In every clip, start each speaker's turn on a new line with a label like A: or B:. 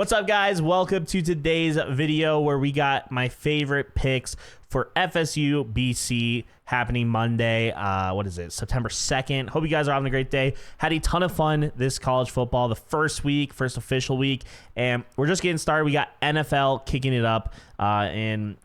A: What's up, guys? Welcome to today's video where we got my favorite picks for FSU BC happening Monday. What is it? September 2nd. Hope you guys are having a great day. Had a ton of fun this college football, the first official week, and we're just getting started. We got NFL kicking it up on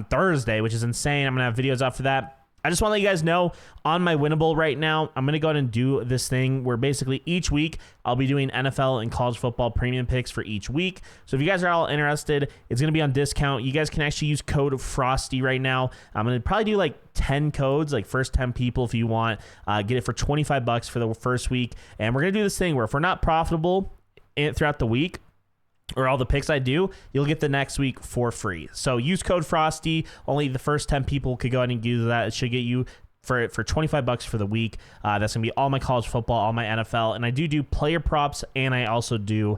A: Thursday, which is insane. I'm going to have videos up for that. I just want to let you guys know on my Winnable right now, I'm going to go ahead and do this thing where basically each week I'll be doing NFL and college football premium picks for each week. So if you guys are all interested, it's going to be on discount. You guys can actually use code FROSTY right now. I'm going to probably do like 10 codes, like first 10 people if you want. Get it for $25 for the first week. And we're going to do this thing where if we're not profitable throughout the week, or all the picks I do, you'll get the next week for free. So use code FROSTY. Only the first 10 people could go ahead and do that. It should get you for $25 for the week. That's going to be all my college football, all my NFL. And I do player props, and I also do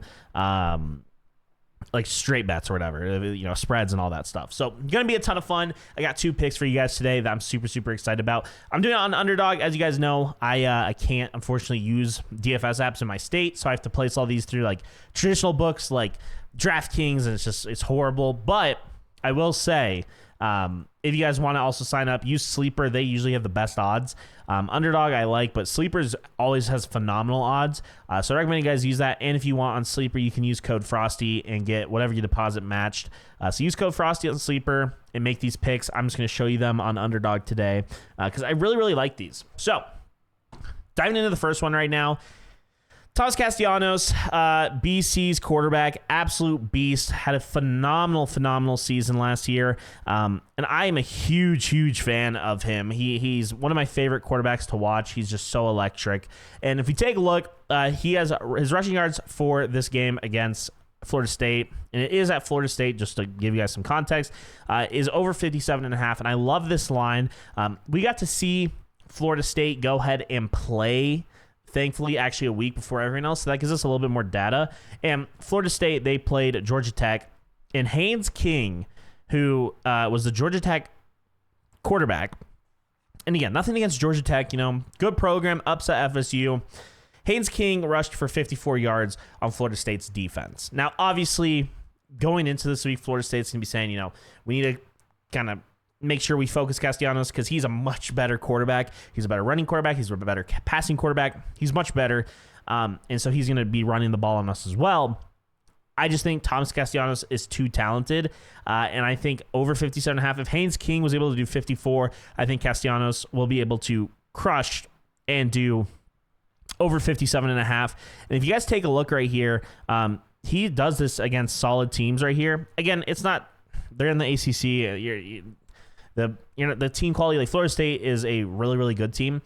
A: like straight bets or whatever, spreads and all that stuff. So going to be a ton of fun. I got two picks for you guys today that I'm super excited about. I'm doing it on underdog. As you guys know, I can't unfortunately use DFS apps in my state, so I have to place all these through like traditional books like DraftKings, and it's horrible. But I will say, if you guys want to also sign up, use Sleeper. They usually have the best odds. Underdog I like, but Sleepers always has phenomenal odds. So I recommend you guys use that. And if you want on Sleeper, you can use code FROSTY and get whatever you deposit matched. So use code FROSTY on Sleeper and make these picks. I'm just going to show you them on Underdog today because I really like these. So diving into the first one right now. Thomas Castellanos, BC's quarterback, absolute beast, had a phenomenal season last year, and I am a huge fan of him. He's one of my favorite quarterbacks to watch. He's just so electric. And if you take a look, he has his rushing yards for this game against Florida State, and it is at Florida State, just to give you guys some context, is over 57.5, and I love this line. We got to see Florida State go ahead and play, thankfully, actually a week before everyone else, so that gives us a little bit more data. And Florida State, they played Georgia Tech, and Haynes King, who was the Georgia Tech quarterback, and again, nothing against Georgia Tech, good program, upset FSU. Haynes King rushed for 54 yards on Florida State's defense. Now, obviously, going into this week, Florida State's going to be saying, we need to kind of make sure we focus Castellanos because he's a much better quarterback. He's a better running quarterback. He's a better passing quarterback. He's much better. And so he's going to be running the ball on us as well. I just think Thomas Castellanos is too talented. And I think over 57.5, if Haynes King was able to do 54, I think Castellanos will be able to crush and do over 57.5. And if you guys take a look right here, he does this against solid teams right here. Again, it's not, they're in the ACC. The team quality, like Florida State is a really good team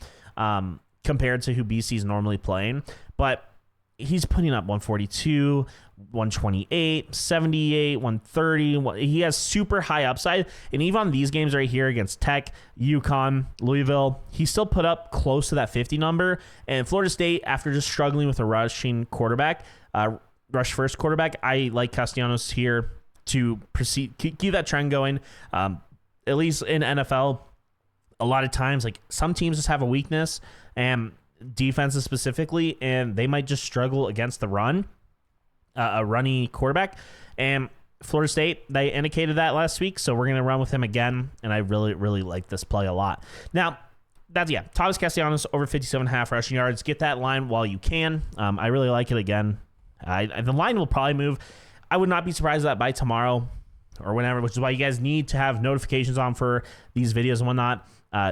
A: compared to who BC is normally playing, but he's putting up 142, 128, 78, 130. He has super high upside, and even on these games right here against Tech, UConn, Louisville, he still put up close to that 50 number. And Florida State, after just struggling with a rushing quarterback, rush first quarterback, I like Castellanos here to proceed, keep that trend going. At least in NFL, a lot of times, like some teams just have a weakness, and defenses specifically, and they might just struggle against the run, a runny quarterback. And Florida State, they indicated that last week, so we're going to run with him again, and I really like this play a lot. Now, Thomas Castellanos over 57.5 rushing yards. Get that line while you can. I really like it again. The line will probably move. I would not be surprised that by tomorrow or whenever, which is why you guys need to have notifications on for these videos and whatnot.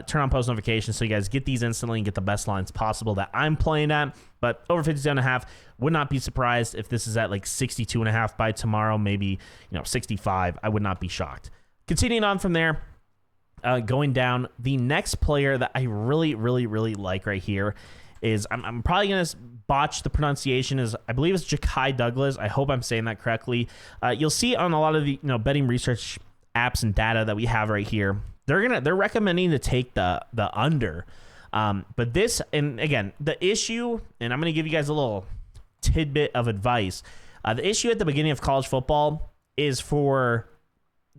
A: Turn on post notifications so you guys get these instantly and get the best lines possible that I'm playing at. But over 57.5, would not be surprised if this is at like 62.5 by tomorrow, maybe 65. I would not be shocked. Continuing on from there, going down, the next player that I really like right here is, I'm probably going to botch the pronunciation, is I believe it's Ja'Kai Douglas. I hope I'm saying that correctly. You'll see on a lot of the betting research apps and data that we have right here, they're recommending to take the under. But this, and again, the issue, and I'm going to give you guys a little tidbit of advice. The issue at the beginning of college football is for,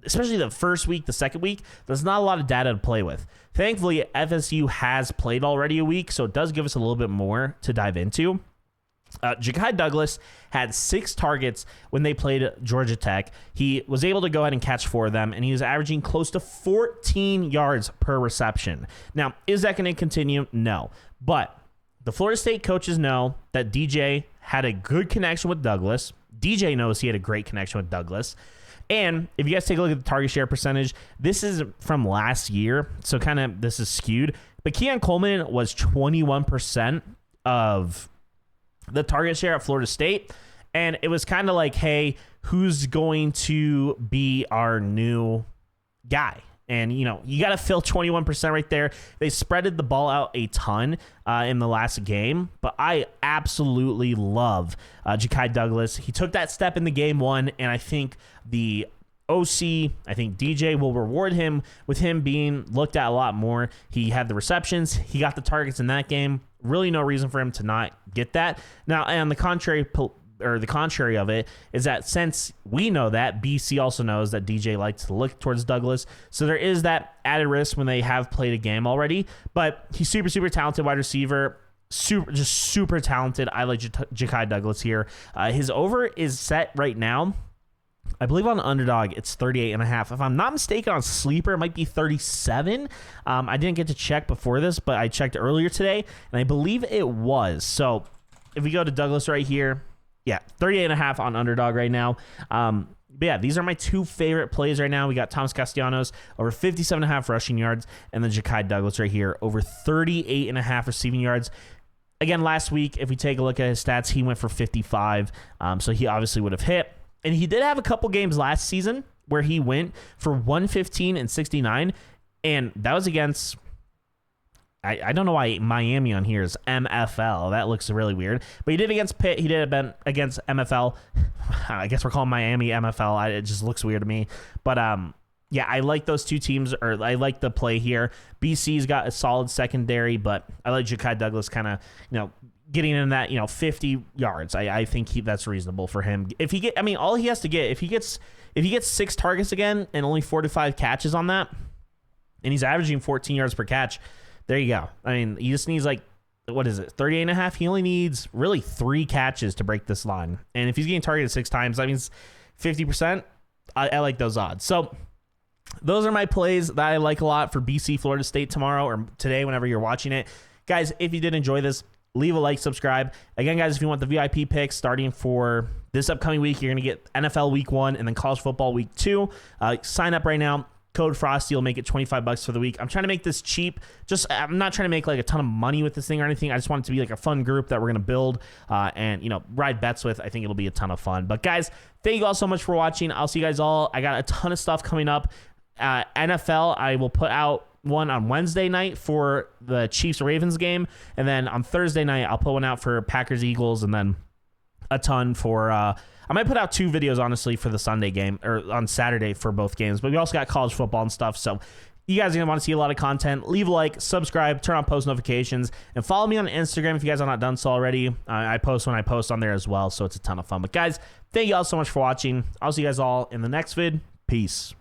A: especially the first week, the second week, there's not a lot of data to play with. Thankfully, FSU has played already a week, so it does give us a little bit more to dive into. Ja'Kai Douglas had 6 targets when they played Georgia Tech. He was able to go ahead and catch 4 of them, and he was averaging close to 14 yards per reception. Now, is that going to continue? No. But the Florida State coaches know that DJ had a good connection with Douglas. DJ knows he had a great connection with Douglas. And if you guys take a look at the target share percentage, this is from last year, so kind of this is skewed. But Keon Coleman was 21% of the target share at Florida State, and it was kind of like, hey, who's going to be our new guy? And, you know, you got to fill 21% right there. They spreaded the ball out a ton in the last game, but I absolutely love Ja'Kai Douglas. He took that step in the game 1, and I think the OC, I think DJ will reward him with him being looked at a lot more. He had the receptions. He got the targets in that game. Really no reason for him to not get that. Now, on the contrary, or the contrary of it, is that since we know that, BC also knows that DJ likes to look towards Douglas. So there is that added risk when they have played a game already. But he's super, super talented wide receiver. Super talented. I like Ja'Kai Douglas here. His over is set right now, I believe on Underdog, it's 38.5. If I'm not mistaken, on Sleeper, it might be 37. I didn't get to check before this, but I checked earlier today, and I believe it was. So if we go to Douglas right here, yeah, 38.5 on Underdog right now. But yeah, these are my 2 favorite plays right now. We got Thomas Castellanos over 57.5 rushing yards, and then Ja'Kai Douglas right here over 38.5 receiving yards. Again, last week, if we take a look at his stats, he went for 55, so he obviously would have hit. And he did have a couple games last season where he went for 115 and 69, and that was against, I don't know why Miami on here is MFL. That looks really weird. But he did against Pitt. He did against MFL. I guess we're calling Miami MFL. It just looks weird to me. But yeah, I like those 2 teams, or I like the play here. BC's got a solid secondary, but I like Ja'Kai Douglas kind of, you know, getting in that, 50 yards. I think that's reasonable for him. If he get, all he has to get, if he gets 6 targets again and only 4 to 5 catches on that, and he's averaging 14 yards per catch, there you go. He just needs 38.5. He only needs really 3 catches to break this line. And if he's getting targeted 6 times, that means 50%. I like those odds. So those are my plays that I like a lot for BC Florida State tomorrow, or today, whenever you're watching it. Guys, if you did enjoy this, leave a like, subscribe. Again, guys, if you want the VIP picks starting for this upcoming week, you're going to get NFL Week 1 and then College Football Week 2. Sign up right now. Code Frosty will make it $25 for the week. I'm trying to make this cheap. I'm not trying to make like a ton of money with this thing or anything. I just want it to be like a fun group that we're going to build and, ride bets with. I think it'll be a ton of fun. But guys, thank you all so much for watching. I'll see you guys all. I got a ton of stuff coming up. NFL, I will put out one on Wednesday night for the Chiefs-Ravens game, and then on Thursday night I'll put one out for Packers-Eagles, and then a ton for I might put out 2 videos honestly for the Sunday game, or on Saturday for both games. But we also got college football and stuff, so you guys are gonna want to see a lot of content. Leave a like, subscribe, turn on post notifications, and follow me on Instagram if you guys are not done so already. I post when I post on there as well, so it's a ton of fun. But guys, thank you all so much for watching. I'll see you guys all in the next vid. Peace.